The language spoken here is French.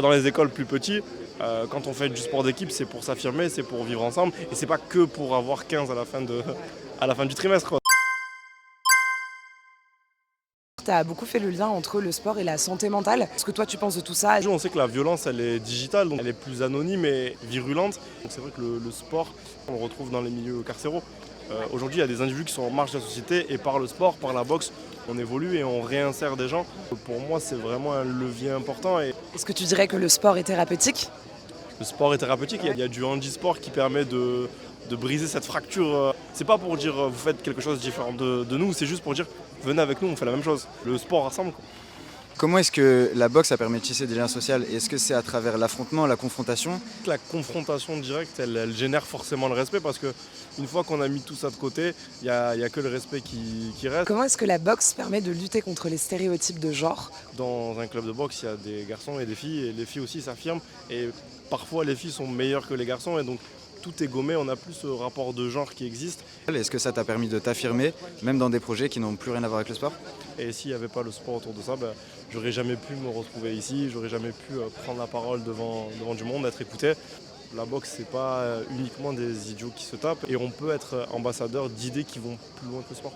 Dans les écoles plus petites, quand on fait du sport d'équipe, c'est pour s'affirmer, c'est pour vivre ensemble et c'est pas que pour avoir 15 à la fin du trimestre, quoi. Tu as beaucoup fait le lien entre le sport et la santé mentale. Est-ce que toi tu penses de tout ça? On sait que la violence, elle est digitale, donc elle est plus anonyme et virulente. Donc c'est vrai que le sport, on le retrouve dans les milieux carcéraux. Aujourd'hui, il y a des individus qui sont en marge de la société et par le sport, par la boxe, on évolue et on réinsère des gens. Pour moi, c'est vraiment un levier important. Et Est-ce que tu dirais que le sport est thérapeutique? le sport est thérapeutique, il y a du handisport qui permet de briser cette fracture. C'est pas pour dire vous faites quelque chose de différent de nous, c'est juste pour dire venez avec nous, on fait la même chose. Le sport rassemble, quoi. Comment est-ce que la boxe a permis de tisser des liens sociaux? Est-ce que c'est à travers l'affrontement, la confrontation? La confrontation directe, elle génère forcément le respect parce que une fois qu'on a mis tout ça de côté, il y a que le respect qui reste. Comment est-ce que la boxe permet de lutter contre les stéréotypes de genre? Dans un club de boxe, il y a des garçons et des filles et les filles aussi s'affirment et parfois les filles sont meilleures que les garçons et donc tout est gommé, on n'a plus ce rapport de genre qui existe. Est-ce que ça t'a permis de t'affirmer, même dans des projets qui n'ont plus rien à voir avec le sport? Et s'il n'y avait pas le sport autour de ça, j'aurais jamais pu me retrouver ici, j'aurais jamais pu prendre la parole devant du monde, être écouté. La boxe, c'est pas uniquement des idiots qui se tapent et on peut être ambassadeur d'idées qui vont plus loin que le sport.